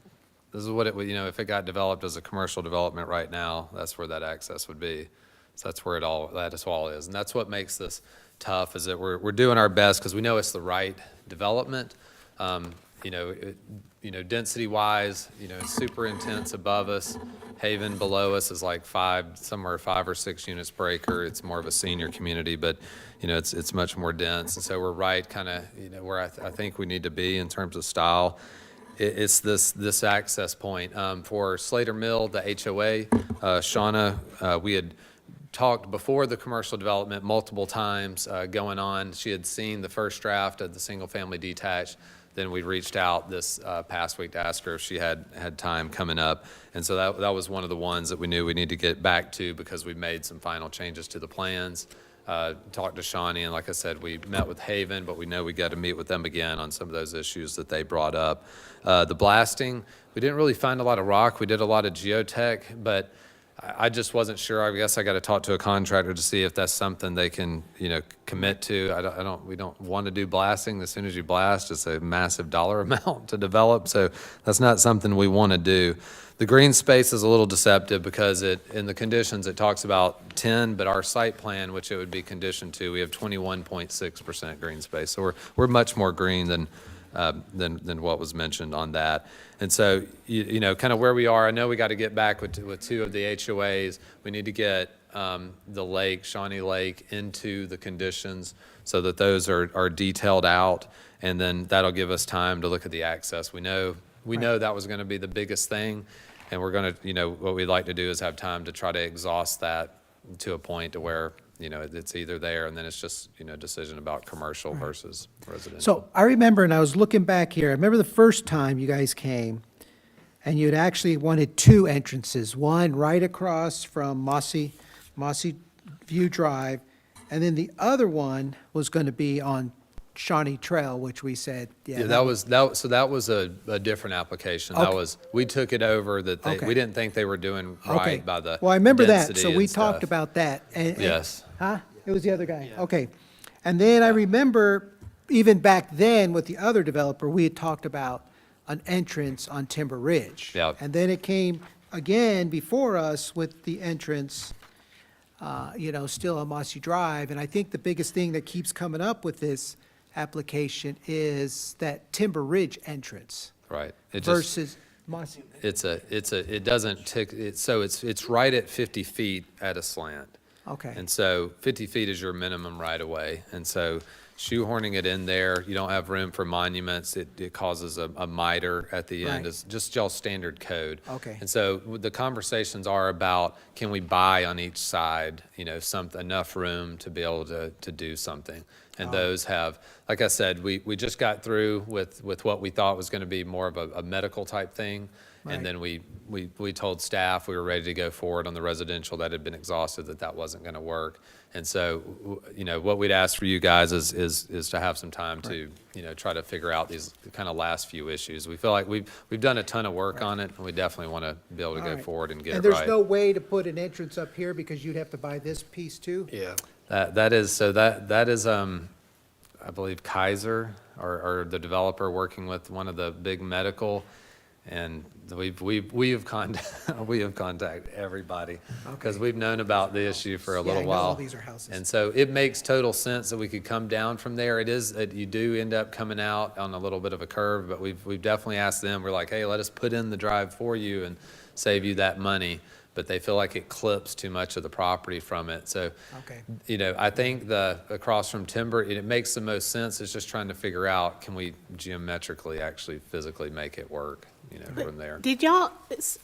this is what it would, if it got developed as a commercial development right now, that's where that access would be. So that's where that is all is. And that's what makes this tough, is that we're doing our best because we know it's the right development. Density-wise, it's super intense above us. Haven below us is like 5 or 6 units per acre. It's more of a senior community, but, it's much more dense. And so we're right kind of, where I think we need to be in terms of style. It's this access point. For Slater Mill, the HOA, Shauna, we had talked before the commercial development multiple times going on. She had seen the first draft of the single-family detached. Then we reached out this past week to ask her if she had time coming up. And so that was one of the ones that we knew we need to get back to because we made some final changes to the plans. Talked to Shawnee, and like I said, we met with Haven, but we know we got to meet with them again on some of those issues that they brought up. The blasting, we didn't really find a lot of rock. We did a lot of geotech, but I just wasn't sure. I guess I got to talk to a contractor to see if that's something they can, commit to. We don't want to do blasting. As soon as you blast, it's a massive dollar amount to develop. So that's not something we want to do. The green space is a little deceptive because in the conditions, it talks about 10, but our site plan, which it would be conditioned to, we have 21.6% green space. So we're much more green than what was mentioned on that. And so, kind of where we are, I know we got to get back with 2 of the HOAs. We need to get the lake, Shawnee Lake, into the conditions so that those are detailed out, and then that'll give us time to look at the access. We know that was going to be the biggest thing, and we're going to, what we'd like to do is have time to try to exhaust that to a point to where it's either there, and then it's just, decision about commercial versus residential. So I remember, and I was looking back here, I remember the first time you guys came, and you had actually wanted 2 entrances, one right across from Mossy View Drive, and then the other one was going to be on Shawnee Trail, which we said, Yeah, that was a different application. Okay. We took it over that Okay. we didn't think they were doing Okay. right by the Well, I remember that, density so we and talked stuff. about that. Yes. Huh? It was the other guy? Okay. And then I remember, even back then with the other developer, we had talked about an entrance on Timber Ridge. Yeah. And then it came again before us with the entrance, still on Mossy Drive. And I think the biggest thing that keeps coming up with this application is that Timber Ridge entrance Right. It just, versus Mossy. it doesn't tick, it's right at 50 feet at a slant. Okay. And so 50 feet is your minimum right of way. And so shoehorning it in there, you don't have room for monuments. It causes a miter at the end. Right. It's just y'all standard code. Okay. And so the conversations are about, can we buy on each side, enough room to be able to do something? And those have, like I said, we just got through with what we thought was going to be more of a medical type thing. Right. And then we told staff we were ready to go forward on the residential that had been exhausted, that wasn't going to work. And so, what we'd ask for you guys is to have some time to, try to figure out these kind of last few issues. We feel like we've done a ton of work on it, and we definitely want to be able to All go right. forward and get And it there's right. no way to put an entrance up here because you'd have to buy this piece too? Yeah. That is I believe Kaiser, or the developer working with one of the big medical, and we have contacted everybody, because we've known about the issue for a Yeah, little I know while. all these are houses. And so it makes total sense that we could come down from there. You do end up coming out on a little bit of a curve, but we've definitely asked them, we're like, hey, let us put in the drive for you and save you that money. But they feel like it clips too much of the property from it. So, Okay. I think across from Timber, it makes the most sense. It's just trying to figure out, can we geometrically actually physically make it work, from there. Did y'all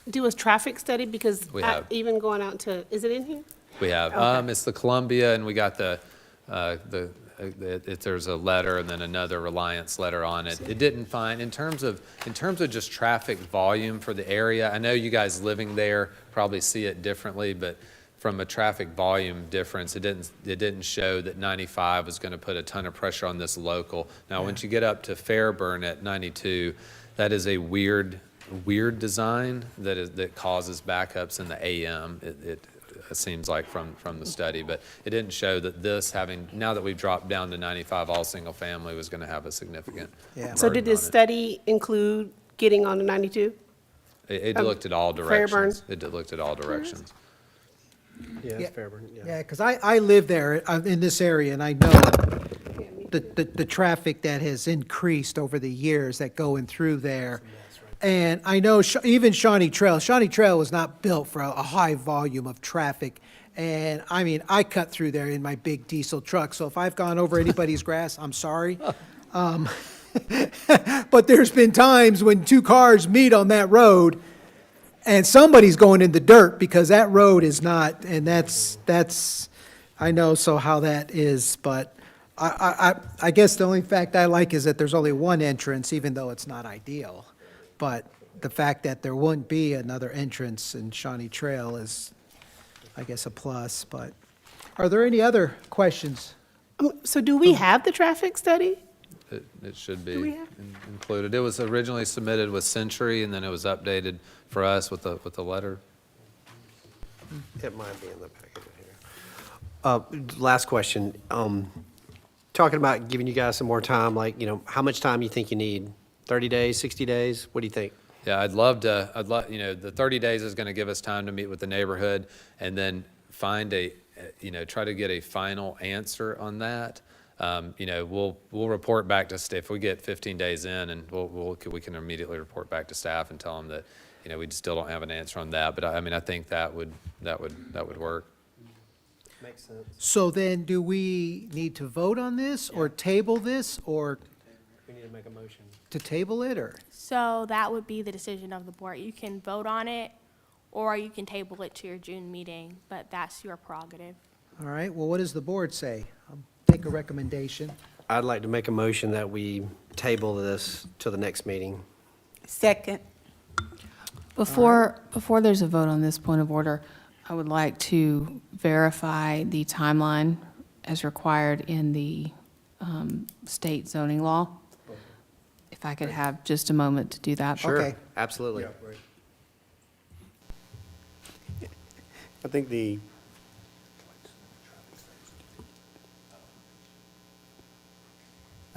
do a traffic study? Because We have. even going out to, is it in here? We have. Okay. It's the Columbia, and we got there's a letter and then another Reliance letter on it. It didn't find, in terms of just traffic volume for the area, I know you guys living there probably see it differently, but from a traffic volume difference, it didn't show that 95 was going to put a ton of pressure on this local. Now, once you get up to Fairburn at 92, that is a weird design that causes backups in the AM. It seems like from the study, but it didn't show that now that we've dropped down to 95, all single family was going to have a significant Yeah. So did burden this on it. study include getting on the 92? It looked at all Fairburn? directions. It looked at all directions. Yeah, Yeah. it's Fairburn, yeah. Yeah, because I live there, in this area, and I know the traffic that has increased over the years that going through there. And I know even Shawnee Trail was not built for a high volume of traffic. And I mean, I cut through there in my big diesel truck, so if I've gone over anybody's grass, I'm sorry. But there's been times when two cars meet on that road, and somebody's going in the dirt because that road is not, and that's, I know so how that is, but I guess the only fact I like is that there's only one entrance, even though it's not ideal. But the fact that there wouldn't be another entrance in Shawnee Trail is, I guess, a plus, but are there any other questions? So do we have the traffic study? It should Do we be have- included. It was originally submitted with Century, and then it was updated for us with the letter. It might be in the packet here. Last question. Talking about giving you guys some more time, how much time you think you need? 30 days, 60 days? What do you think? Yeah, the 30 days is going to give us time to meet with the neighborhood and then find try to get a final answer on that. We'll report back to staff. If we get 15 days in, and we can immediately report back to staff and tell them that, we still don't have an answer on that. But I think that would work. Makes sense. So then, do we need to vote on this, or table this, or We need to make a motion. to table it, or? So that would be the decision of the board. You can vote on it, or you can table it to your June meeting, but that's your prerogative. All right, well, what does the board say? I'll take a recommendation. I'd like to make a motion that we table this to the next meeting. Second. Before there's a vote on this point of order, I would like to verify the timeline as required in the state zoning law. If I could have just a moment to do that. Sure, Okay. absolutely. I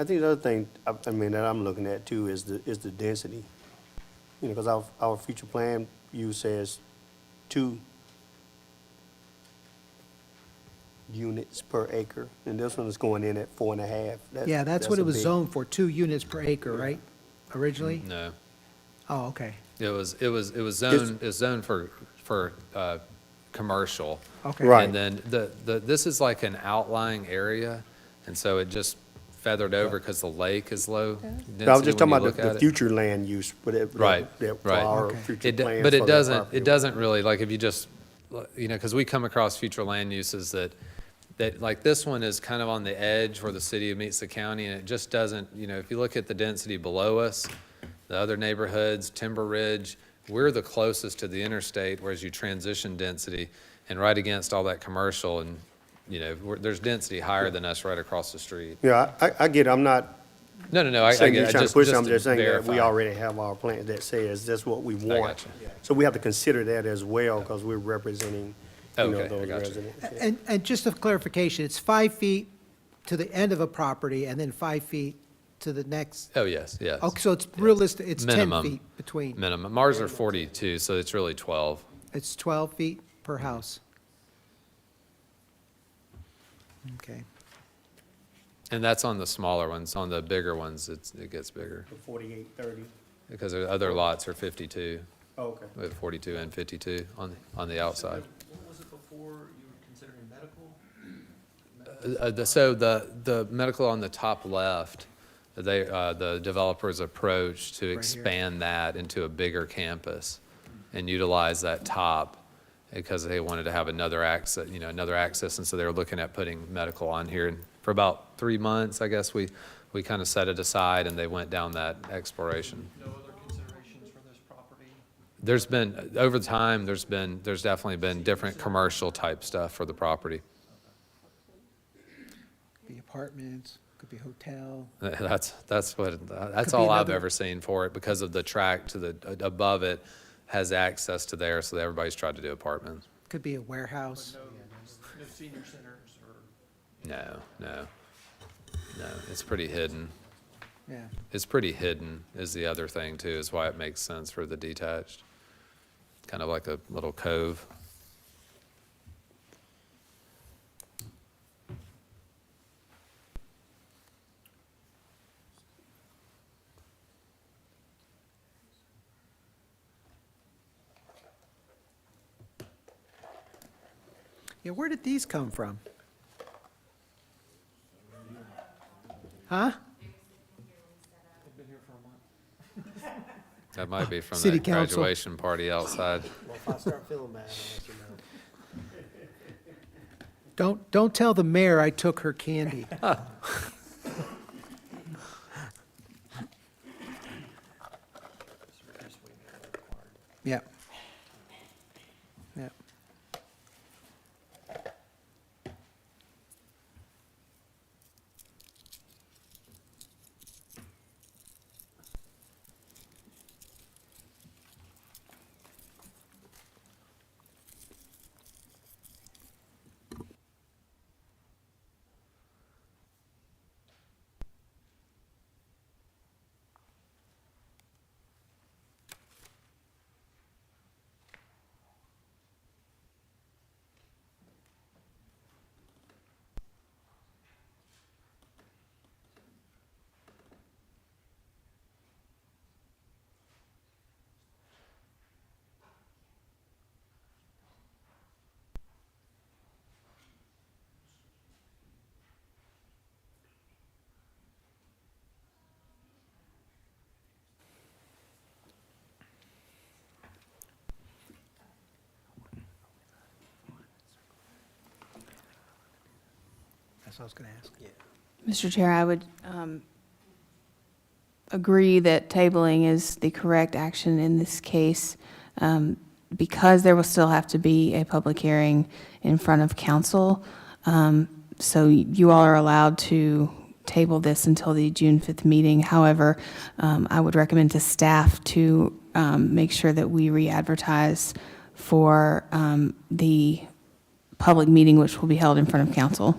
think the other thing, I mean, that I'm looking at too is the density. Because our future plan use says 2 units per acre, and this one is going in at 4.5. Yeah, that's what a it was big- zoned for, 2 units per acre, right, originally? No. Oh, okay, It was zoned for commercial. okay. Right. And then this is like an outlying area, and so it just feathered over because the lake is low I was density just when talking you about look the at it. future land use, for Right, our Okay. future plans. But for it that doesn't, property. it doesn't really, like, if you just, because we come across future land uses that, like, this one is kind of on the edge where the city meets the county, and it just doesn't, if you look at the density below us, the other neighborhoods, Timber Ridge, we're the closest to the interstate, whereas you transition density, and right against all that commercial, and, there's density higher than us right across the street. Yeah, I get it, I'm not No, I saying get you're it, trying to just push to something, just saying that we verify. already have our plan that says that's what we want. gotcha. So we have to consider that as well, because we're representing, Okay, I those gotcha. residents. And just a clarification, it's 5 feet to the end of a property and then 5 feet to the next? Oh, yes, yes. Okay, so it's realistic, it's 10 Minimum. feet between. Minimum. Ours are 42, so it's really 12. It's 12 feet per house. Okay. And that's on the smaller ones. On the bigger ones, it gets bigger. The 48, 30? Because the other lots are 52. Oh, okay. We have 42 and 52 on the outside. What was it before you were considering medical? So the medical on the top left, the developers approached to expand that into a bigger campus and utilize that top because they wanted to have another access, and so they were looking at putting medical on here. And for about 3 months, I guess, we kind of set it aside and they went down that exploration. No other considerations for this property? There's been, over time, there's definitely been different commercial type stuff for the property. Could be apartments, could be hotel. That's Could all be I've another- ever seen for it because of the track to the, above it has access to there, so everybody's tried to do apartments. Could be a warehouse. No senior centers or? No, it's pretty hidden. Yeah. It's pretty hidden is the other thing too, is why it makes sense for the detached. Kind of like a little cove. Yeah, where did these come from? Huh? That might be from City that council. graduation party outside. Well, if I start feeling bad, I'll let you know. Don't tell the mayor I took her candy. Yeah. Yeah. That's what I was going to ask. Mr. Chair, I would agree that tabling is the correct action in this case, because there will still have to be a public hearing in front of council. So you all are allowed to table this until the June 5th meeting. However, I would recommend to staff to make sure that we re-advertise for the public meeting, which will be held in front of council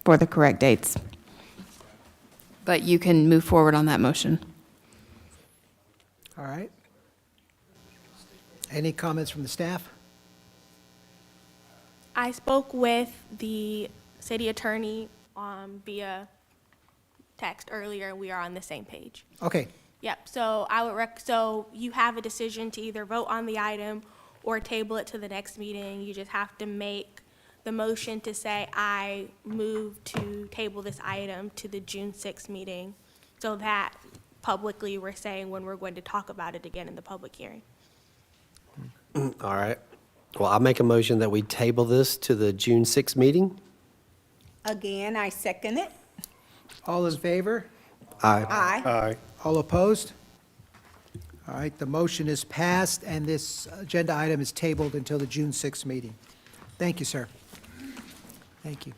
for the correct dates. But you can move forward on that motion. All right. Any comments from the staff? I spoke with the city attorney via text earlier, and we are on the same page. Okay. Yep, so I would so you have a decision to either vote on the item or table it to the next meeting. You just have to make the motion to say, I move to table this item to the June 6th meeting, so that publicly we're saying when we're going to talk about it again in the public hearing. All right. Well, I'll make a motion that we table this to the June 6th meeting. Again, I second it. All in favor? Aye. Aye. Aye. All opposed? All right, the motion is passed, and this agenda item is tabled until the June 6th meeting. Thank you, sir. Thank you.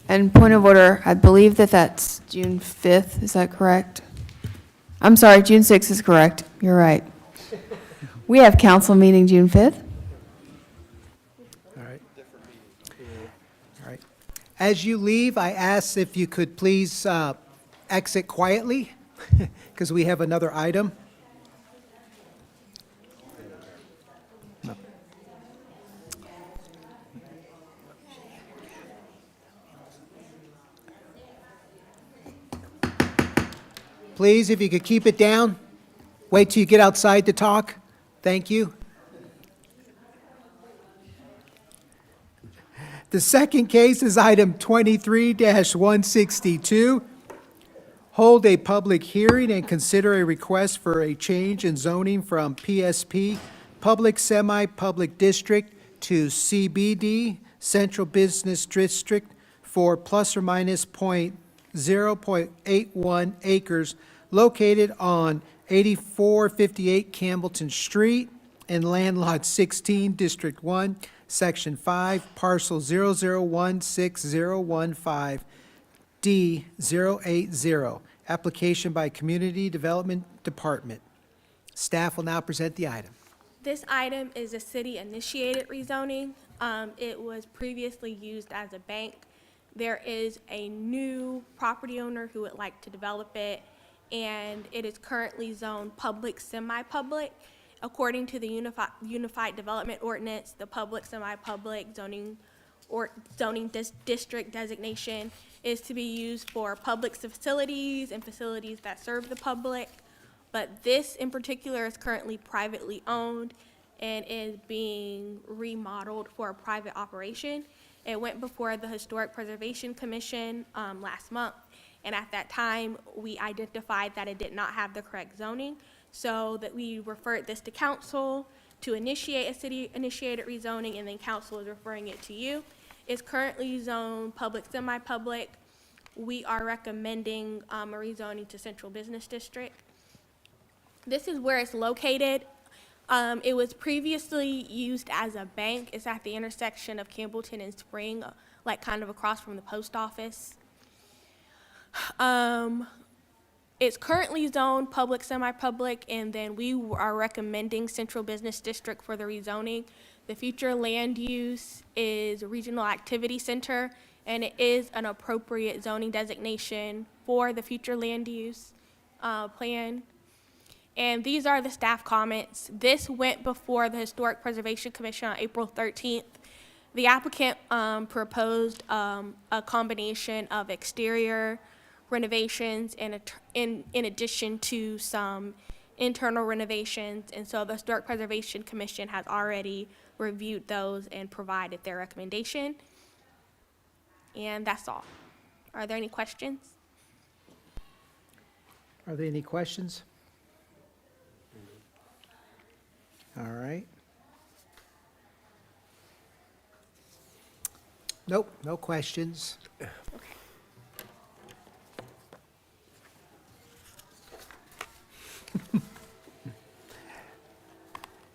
And point of order, I believe that that's June 5th, is that correct? I'm sorry, June 6th is correct, you're right. We have council meeting June 5th. All right. All right. As you leave, I ask if you could please exit quietly, because we have another item. Please, if you could keep it down. Wait till you get outside to talk. Thank you. The second case is item 23-162. Hold a public hearing and consider a request for a change in zoning from PSP, Public Semi-Public District, to CBD, Central Business District, for plus or minus 0.81 acres located on 8458 Campbellton Street in Land Lot 16, District 1, Section 5, Parcel 0016015, D080. Application by Community Development Department. Staff will now present the item. This item is a city-initiated rezoning. It was previously used as a bank. There is a new property owner who would like to develop it, and it is currently zoned public semi-public. According to the Unified Development Ordinance, the public semi-public zoning district designation is to be used for public facilities and facilities that serve the public. But this in particular is currently privately owned and is being remodeled for a private operation. It went before the Historic Preservation Commission last month, and at that time, we identified that it did not have the correct zoning, so that we referred this to council to initiate a city-initiated rezoning, and then council is referring it to you. It's currently zoned public semi-public. We are recommending a rezoning to Central Business District. This is where it's located. It was previously used as a bank. It's at the intersection of Campbellton and Spring, like kind of across from the post office. It's currently zoned public, semi-public, and then we are recommending Central Business District for the rezoning. The future land use is Regional Activity Center, and it is an appropriate zoning designation for the future land use plan. And these are the staff comments. This went before the Historic Preservation Commission on April 13th. The applicant proposed a combination of exterior renovations and in addition to some internal renovations. And so the Historic Preservation Commission has already reviewed those and provided their recommendation. And that's all. Are there any questions? Are there any questions? All right. Nope, no questions.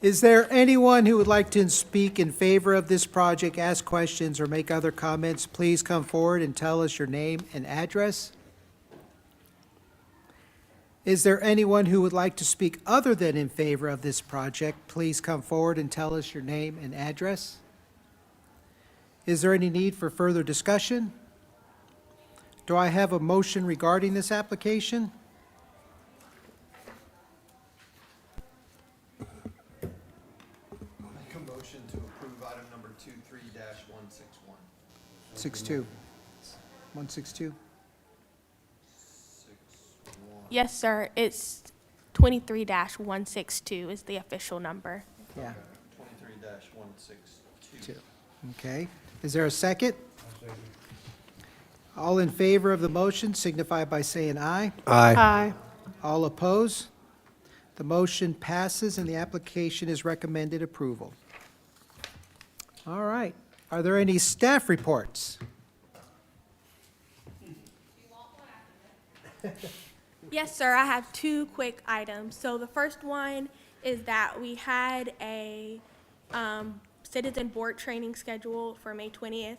Is there anyone who would like to speak in favor of this project, ask questions, or make other comments? Please come forward and tell us your name and address. Is there anyone who would like to speak other than in favor of this project? Please come forward and tell us your name and address. Is there any need for further discussion? Do I have a motion regarding this application? Make a motion to approve item number 23-161. 62. 162? Yes, sir. It's 23-162 is the official number. Yeah. 23-162. Okay. Is there a second? All in favor of the motion signify by saying aye. Aye. All oppose? The motion passes and the application is recommended approval. All right. Are there any staff reports? Yes, sir. I have two quick items. So the first one is that we had a citizen board training scheduled for May 20th.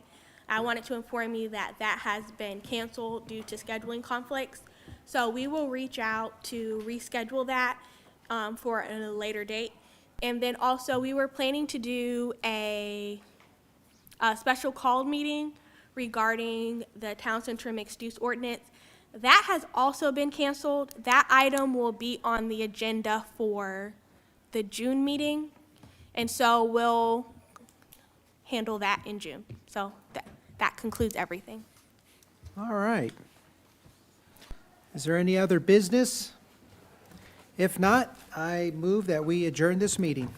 I wanted to inform you that that has been canceled due to scheduling conflicts. So we will reach out to reschedule that for a later date. And then also we were planning to do a special call meeting regarding the town center mixed-use ordinance. That has also been canceled. That item will be on the agenda for the June meeting, and so we'll handle that in June. So that concludes everything. All right. Is there any other business? If not, I move that we adjourn this meeting.